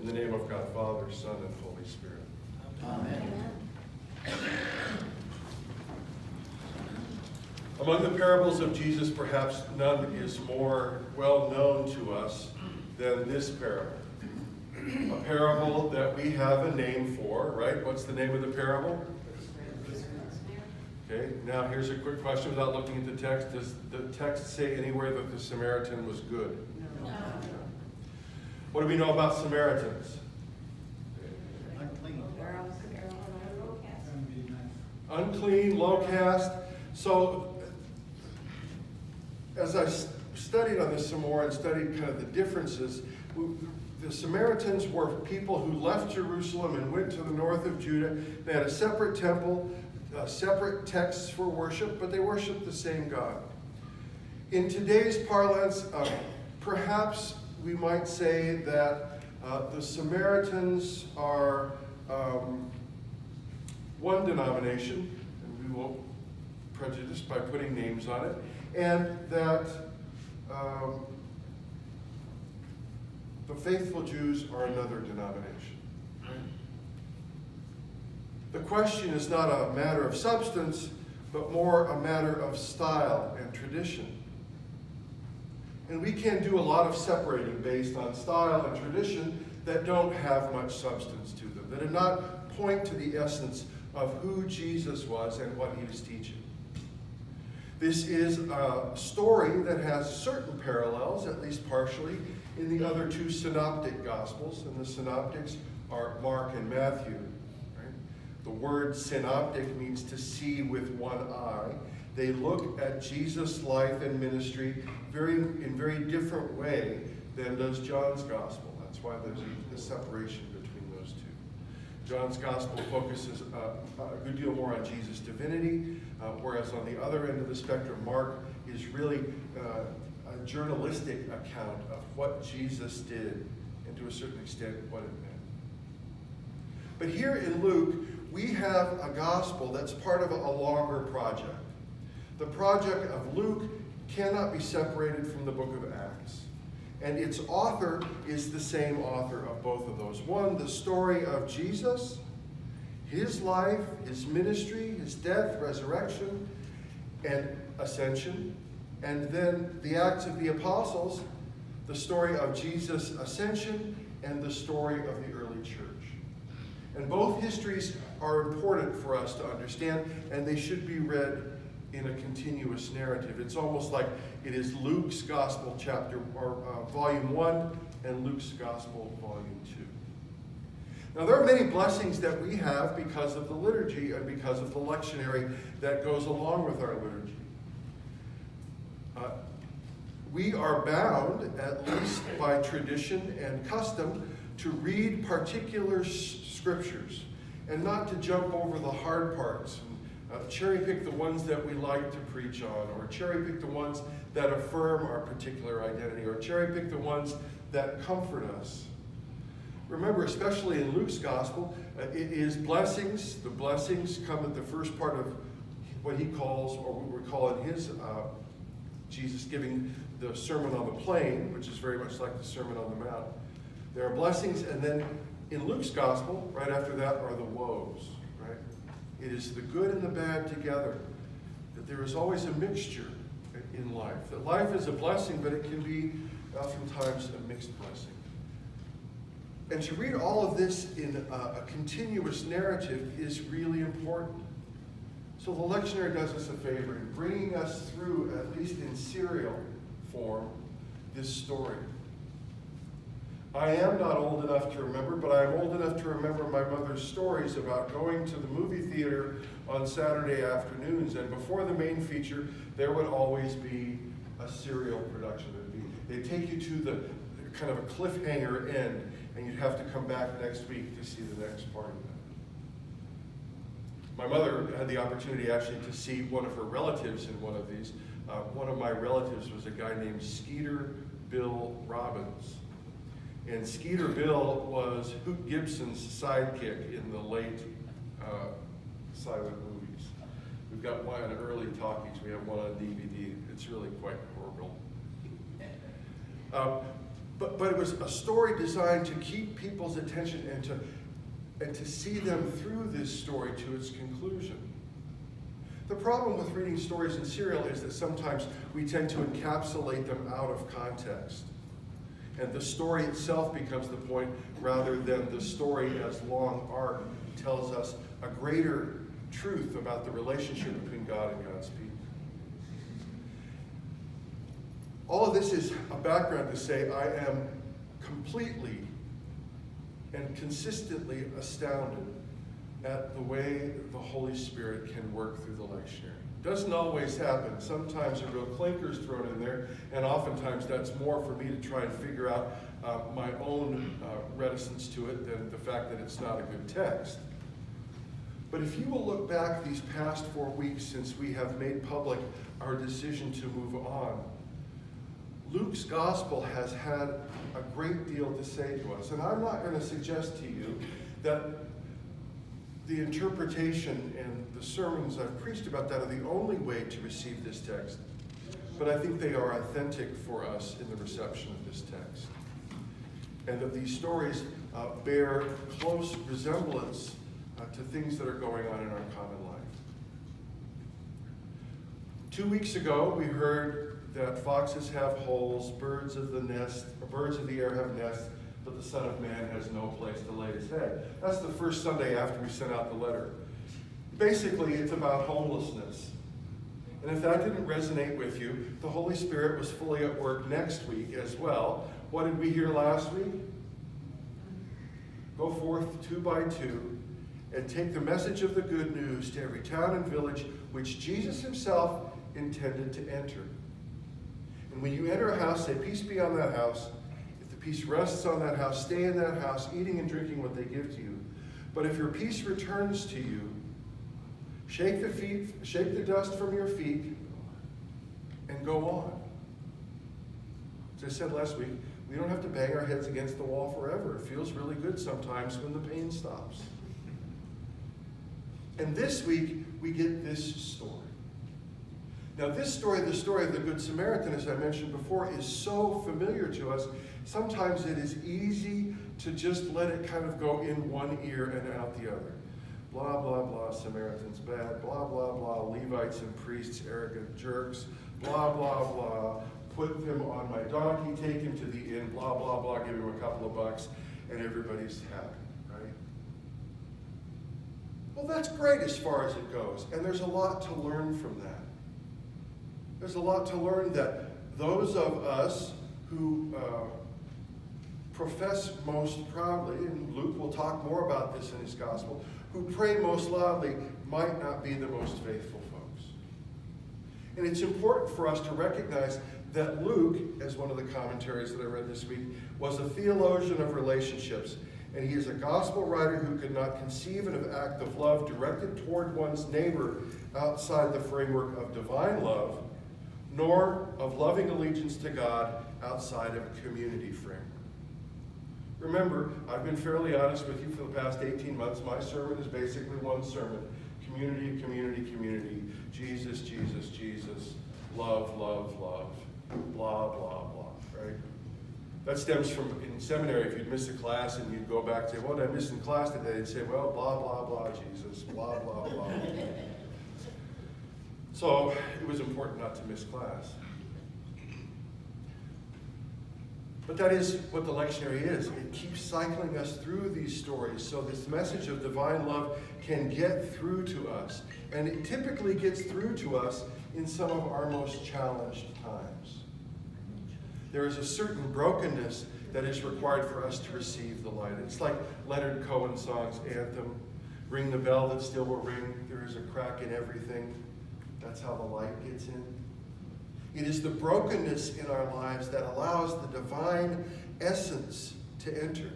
the name of God, Father, Son, and Holy Spirit. Amen. Among the parables of Jesus, perhaps none is more well known to us than this parable. A parable that we have a name for, right? What's the name of the parable? Okay, now here's a quick question without looking at the text. Does the text say anywhere that the Samaritan was good? No. What do we know about Samaritans? Unclean. Unclean, low caste. So, as I studied on this some more and studied kind of the differences, the Samaritans were people who left Jerusalem and went to the north of Judah. They had a separate temple, separate texts for worship, but they worshiped the same God. In today's parlance, perhaps we might say that the Samaritans are one denomination, and we won't prejudice by putting names on it, and that the faithful Jews are another denomination. The question is not a matter of substance, but more a matter of style and tradition. And we can do a lot of separating based on style and tradition that don't have much substance to them, that do not point to the essence of who Jesus was and what he was teaching. This is a story that has certain parallels, at least partially, in the other two synoptic gospels, and the synoptics are Mark and Matthew. Right? The word synoptic means to see with one eye. They look at Jesus' life and ministry in very different way than does John's gospel. That's why there's a separation between those two. John's gospel focuses a good deal more on Jesus' divinity, whereas on the other end of the spectrum, Mark is really a journalistic account of what Jesus did, and to a certain extent, what it meant. But here in Luke, we have a gospel that's part of a longer project. The project of Luke cannot be separated from the book of Acts. And its author is the same author of both of those. One, the story of Jesus, his life, his ministry, his death, resurrection, and ascension. And then the Acts of the Apostles, the story of Jesus' ascension and the story of the early church. And both histories are important for us to understand, and they should be read in a continuous narrative. It's almost like it is Luke's Gospel volume 1 and Luke's Gospel volume 2. Now there are many blessings that we have because of the liturgy and because of the lectionary that goes along with our liturgy. We are bound, at least by tradition and custom, to read particular scriptures and not to jump over the hard parts. Cherry pick the ones that we like to preach on, or cherry pick the ones that affirm our particular identity, or cherry pick the ones that comfort us. Remember, especially in Luke's gospel, it is blessings. The blessings come at the first part of what he calls, or what we call in his, Jesus giving the Sermon on the Plain, which is very much like the Sermon on the Mount. There are blessings, and then in Luke's gospel, right after that are the woes. It is the good and the bad together. That there is always a mixture in life. That life is a blessing, but it can be oftentimes a mixed blessing. And to read all of this in a continuous narrative is really important. So the lectionary does us a favor in bringing us through, at least in serial form, this story. I am not old enough to remember, but I am old enough to remember my mother's stories about going to the movie theater on Saturday afternoons, and before the main feature, there would always be a serial production. They'd take you to the kind of a cliffhanger end, and you'd have to come back next week to see the next part of that. My mother had the opportunity actually to see one of her relatives in one of these. One of my relatives was a guy named Skeeter Bill Robbins. And Skeeter Bill was Hoot Gibson's sidekick in the late silent movies. We've got one on early talkies. We have one on DVD. It's really quite horrible. But it was a story designed to keep people's attention and to see them through this story to its conclusion. The problem with reading stories in serial is that sometimes we tend to encapsulate them out of context. And the story itself becomes the point rather than the story as long arc tells us a greater truth about the relationship between God and God's people. All of this is a background to say I am completely and consistently astounded at the way the Holy Spirit can work through the lectionary. Doesn't always happen. Sometimes a real clinker's thrown in there, and oftentimes that's more for me to try and figure out my own reticence to it than the fact that it's not a good text. But if you will look back these past 4 weeks since we have made public our decision to move on, Luke's gospel has had a great deal to say to us. And I'm not going to suggest to you that the interpretation and the sermons I've preached about that are the only way to receive this text. But I think they are authentic for us in the reception of this text. And that these stories bear close resemblance to things that are going on in our common life. 2 weeks ago, we heard that foxes have holes, birds of the air have nests, but the Son of Man has no place to lay his head. That's the first Sunday after we sent out the letter. Basically, it's about homelessness. And if that didn't resonate with you, the Holy Spirit was fully at work next week as well. What did we hear last week? Go forth 2 by 2 and take the message of the good news to every town and village which Jesus himself intended to enter. And when you enter a house, say, peace be on that house. If the peace rests on that house, stay in that house, eating and drinking what they give to you. But if your peace returns to you, shake the dust from your feet, and go on. As I said last week, we don't have to bang our heads against the wall forever. It feels really good sometimes when the pain stops. And this week, we get this story. Now, this story, the story of the Good Samaritan, as I mentioned before, is so familiar to us. Sometimes it is easy to just let it kind of go in one ear and out the other. Blah, blah, blah, Samaritans bad. Blah, blah, blah, Levites and priests, arrogant jerks. Blah, blah, blah, put him on my donkey, take him to the inn. Blah, blah, blah, give him a couple of bucks, and everybody's happy, right? Well, that's great as far as it goes, and there's a lot to learn from that. There's a lot to learn that those of us who profess most proudly, and Luke will talk more about this in his gospel, who pray most loudly might not be the most faithful folks. And it's important for us to recognize that Luke, as one of the commentaries that I read this week, was a theologian of relationships. And he is a gospel writer who could not conceive of an act of love directed toward one's neighbor outside the framework of divine love, nor of loving allegiance to God outside of a community framework. Remember, I've been fairly honest with you for the past 18 months. My sermon is basically one sermon. Community, community, community. Jesus, Jesus, Jesus. Love, love, love. Blah, blah, blah, right? That stems from, in seminary, if you'd miss a class and you'd go back and say, what did I miss in class today? They'd say, well, blah, blah, blah, Jesus. Blah, blah, blah. So it was important not to miss class. But that is what the lectionary is. It keeps cycling us through these stories so this message of divine love can get through to us. And it typically gets through to us in some of our most challenged times. There is a certain brokenness that is required for us to receive the light. It's like Leonard Cohen's song's anthem, ring the bell that still will ring, there is a crack in everything. That's how the light gets in. It is the brokenness in our lives that allows the divine essence to enter.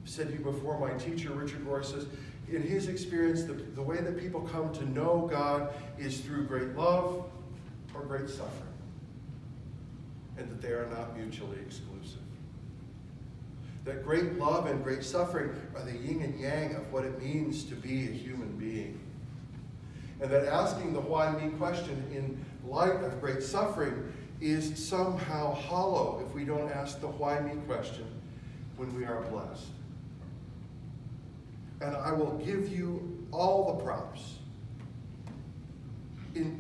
I've said to you before, my teacher, Richard Rohr, says, in his experience, the way that people come to know God is through great love or great suffering, and that they are not mutually exclusive. That great love and great suffering are the yin and yang of what it means to be a human being. And that asking the why me question in light of great suffering is somehow hollow if we don't ask the why me question when we are blessed. And I will give you all the props.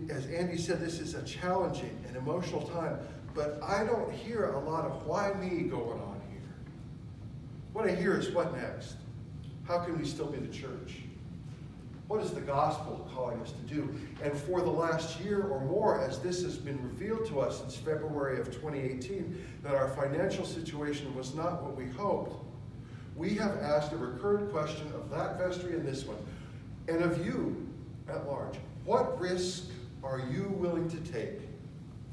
As Andy said, this is a challenging and emotional time, but I don't hear a lot of why me going on here. What I hear is what next? How can we still be the church? What is the gospel calling us to do? And for the last year or more, as this has been revealed to us since February of 2018, that our financial situation was not what we hoped, we have asked a recurrent question of that vestry and this one, and of you at large. What risk are you willing to take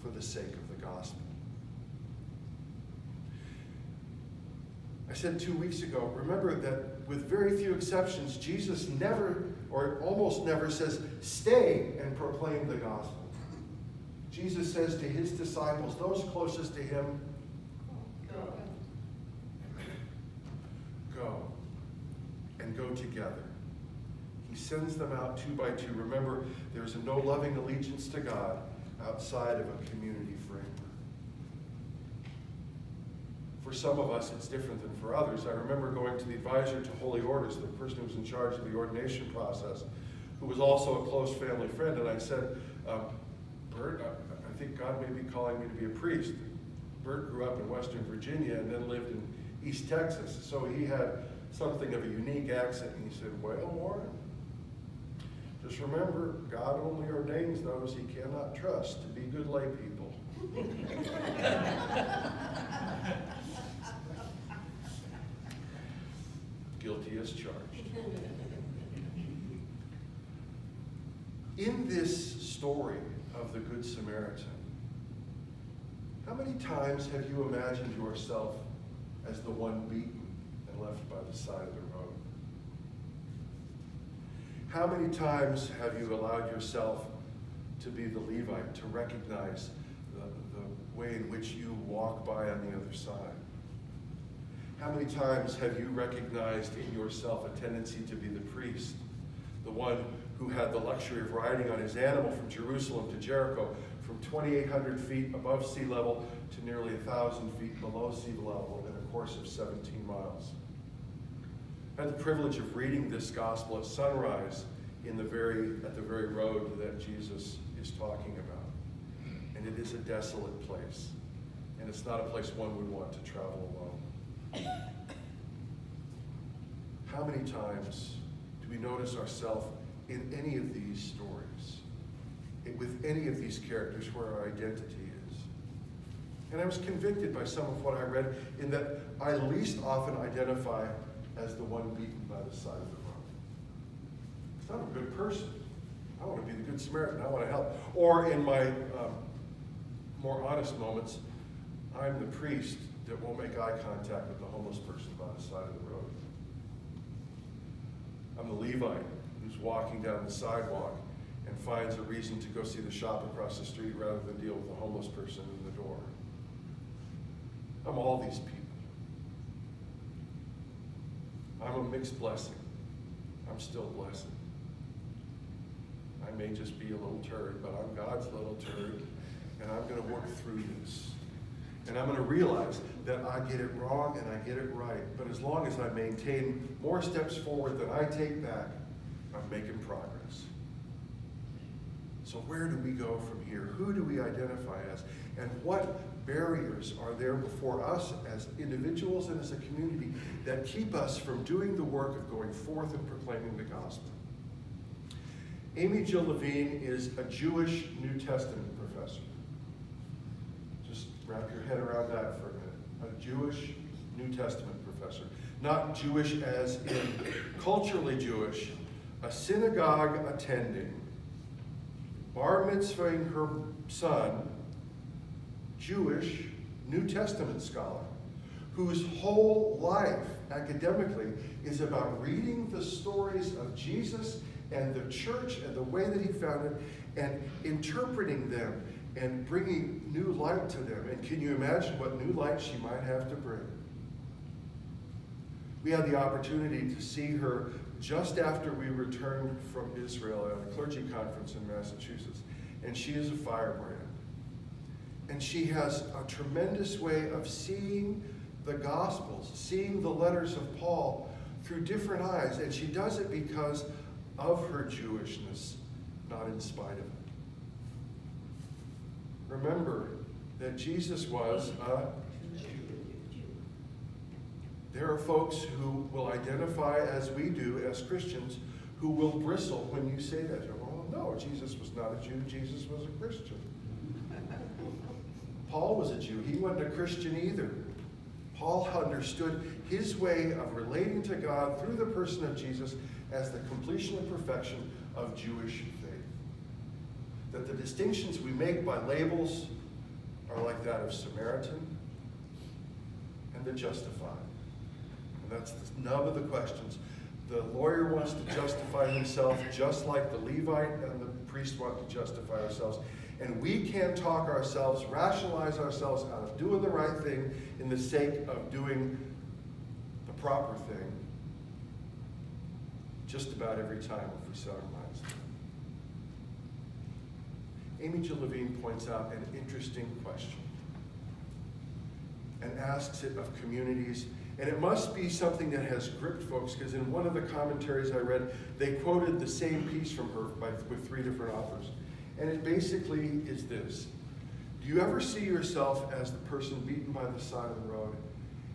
for the sake of the gospel? I said 2 weeks ago, remember that with very few exceptions, Jesus never, or almost never, says, stay and proclaim the gospel. Jesus says to his disciples, those closest to him, go. And go together. He sends them out 2 by 2. Remember, there's no loving allegiance to God outside of a community framework. For some of us, it's different than for others. I remember going to the advisor to Holy Orders, the person who was in charge of the ordination process, who was also a close family friend, and I said, Bert, I think God may be calling me to be a priest. Bert grew up in Western Virginia and then lived in East Texas, so he had something of a unique accent, and he said, well, Warren, just remember, God only ordains those he cannot trust to be good lay people. Guilty as charged. In this story of the Good Samaritan, how many times have you imagined yourself as the one beaten and left by the side of the road? How many times have you allowed yourself to be the Levite, to recognize the way in which you walk by on the other side? How many times have you recognized in yourself a tendency to be the priest, the one who had the luxury of riding on his animal from Jerusalem to Jericho, from 2,800 feet above sea level to nearly 1,000 feet below sea level in a course of 17 miles? I had the privilege of reading this gospel at sunrise at the very road that Jesus is talking about. And it is a desolate place. And it's not a place one would want to travel alone. How many times do we notice ourselves in any of these stories, with any of these characters where our identity is? And I was convicted by some of what I read in that I least often identify as the one beaten by the side of the road. I'm a good person. I want to be the Good Samaritan. I want to help. Or in my more honest moments, I'm the priest that won't make eye contact with the homeless person by the side of the road. I'm the Levite who's walking down the sidewalk and finds a reason to go see the shop across the street rather than deal with the homeless person in the door. I'm all these people. I'm a mixed blessing. I'm still a blessing. I may just be a little turd, but I'm God's little turd, and I'm going to work through this. And I'm going to realize that I get it wrong and I get it right. But as long as I maintain more steps forward than I take back, I'm making progress. So where do we go from here? Who do we identify as? And what barriers are there before us as individuals and as a community that keep us from doing the work of going forth and proclaiming the gospel? Amy Jill Levine is a Jewish New Testament professor. Just wrap your head around that for a minute. A Jewish New Testament professor. Not Jewish as in culturally Jewish, a synagogue attending, bar mitzvahing her son, Jewish New Testament scholar, whose whole life academically is about reading the stories of Jesus and the church and the way that he founded and interpreting them and bringing new light to them. And can you imagine what new light she might have to bring? We had the opportunity to see her just after we returned from Israel at a clergy conference in Massachusetts. And she is a firebrand. And she has a tremendous way of seeing the Gospels, seeing the letters of Paul through different eyes. And she does it because of her Jewishness, not in spite of it. Remember that Jesus was a Jew. There are folks who will identify as we do as Christians who will bristle when you say that. Well, no, Jesus was not a Jew. Jesus was a Christian. Paul was a Jew. He wasn't a Christian either. Paul understood his way of relating to God through the person of Jesus as the completion and perfection of Jewish faith. That the distinctions we make by labels are like that of Samaritan and the justified. And that's the nub of the questions. The lawyer wants to justify himself just like the Levite and the priest want to justify ourselves. And we can't talk ourselves, rationalize ourselves out of doing the right thing in the sake of doing the proper thing just about every time if we set our minds to it. Amy Jill Levine points out an interesting question and asks it of communities. And it must be something that has gripped folks, because in one of the commentaries I read, they quoted the same piece from her with 3 different authors. And it basically is this. Do you ever see yourself as the person beaten by the side of the road?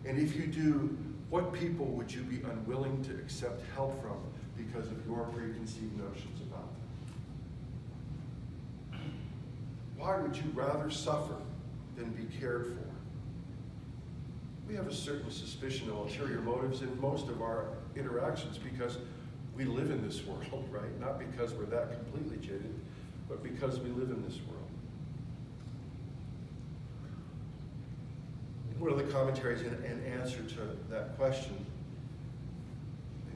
And if you do, what people would you be unwilling to accept help from because of your preconceived notions about them? Why would you rather suffer than be cared for? We have a certain suspicion of ulterior motives in most of our interactions because we live in this world, right? Not because we're that completely jaded, but because we live in this world. One of the commentaries in answer to that question,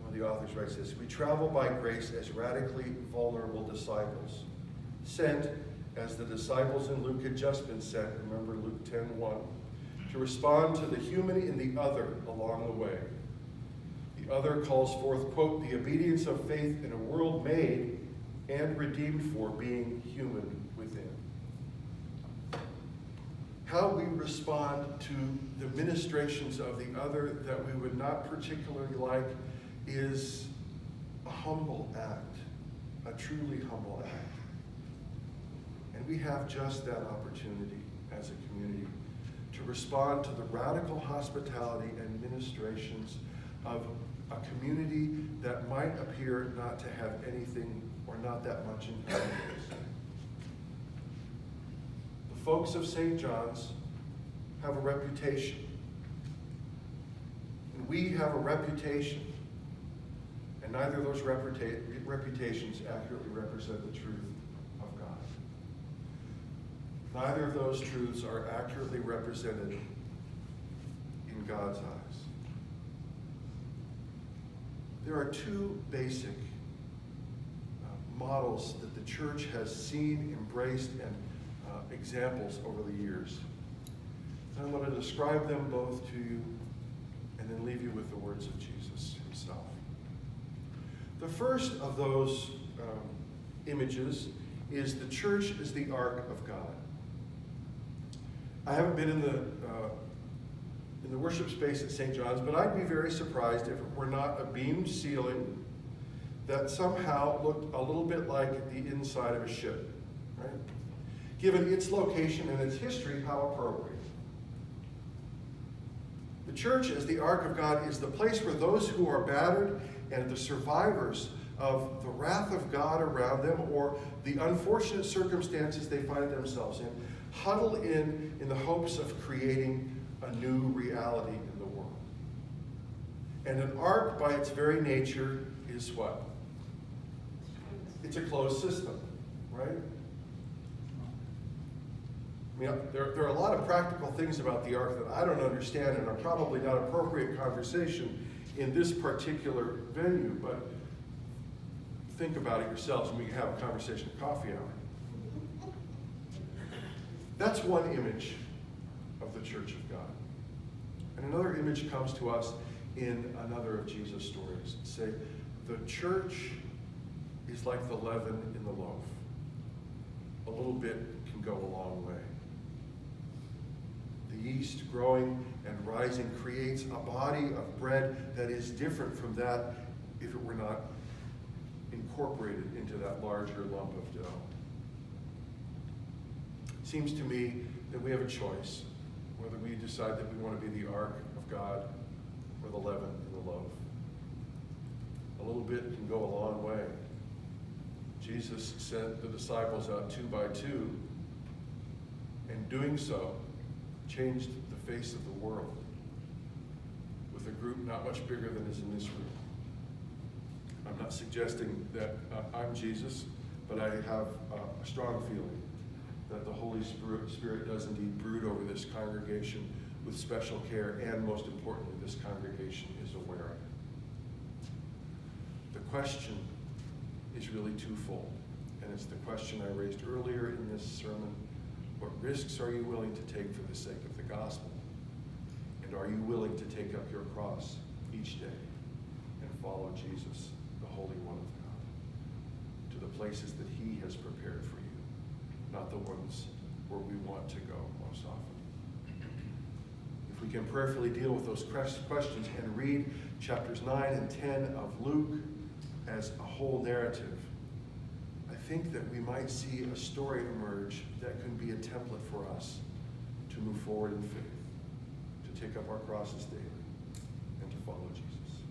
one of the authors writes this: we travel by grace as radically vulnerable disciples, sent as the disciples in Luke had just been sent, remember Luke 10:1, to respond to the human in the other along the way. The other calls forth, quote, the obedience of faith in a world made and redeemed for being human within. How we respond to the ministrations of the other that we would not particularly like is a humble act, a truly humble act. And we have just that opportunity as a community to respond to the radical hospitality and ministrations of a community that might appear not to have anything or not that much in common with us. The folks of St. John's have a reputation. And we have a reputation. And neither of those reputations accurately represent the truth of God. Neither of those truths are accurately represented in God's eyes. There are 2 basic models that the church has seen, embraced, and examples over the years. And I'm going to describe them both to you and then leave you with the words of Jesus himself. The first of those images is the church as the ark of God. I haven't been in the worship space at St. John's, but I'd be very surprised if it were not a beamed ceiling that somehow looked a little bit like the inside of a ship, right? Given its location and its history, how appropriate. The church as the ark of God is the place where those who are battered and the survivors of the wrath of God around them or the unfortunate circumstances they find themselves in huddle in the hopes of creating a new reality in the world. And an ark, by its very nature, is what? It's a closed system, right? I mean, there are a lot of practical things about the ark that I don't understand and are probably not appropriate conversation in this particular venue, but think about it yourselves and we can have a conversation at coffee hour. That's one image of the church of God. And another image comes to us in another of Jesus' stories. Say, the church is like the leaven in the loaf. A little bit can go a long way. The yeast growing and rising creates a body of bread that is different from that if it were not incorporated into that larger lump of dough. It seems to me that we have a choice whether we decide that we want to be the ark of God or the leaven in the loaf. A little bit can go a long way. Jesus sent the disciples out 2 by 2, and doing so changed the face of the world with a group not much bigger than is in this room. I'm not suggesting that I'm Jesus, but I have a strong feeling that the Holy Spirit does indeed brood over this congregation with special care, and most importantly, this congregation is aware of it. The question is really twofold, and it's the question I raised earlier in this sermon. What risks are you willing to take for the sake of the gospel? And are you willing to take up your cross each day and follow Jesus, the Holy One of God, to the places that he has prepared for you, not the ones where we want to go most often? If we can prayerfully deal with those questions and read chapters 9 and 10 of Luke as a whole narrative, I think that we might see a story emerge that can be a template for us to move forward in faith, to take up our crosses daily, and to follow Jesus.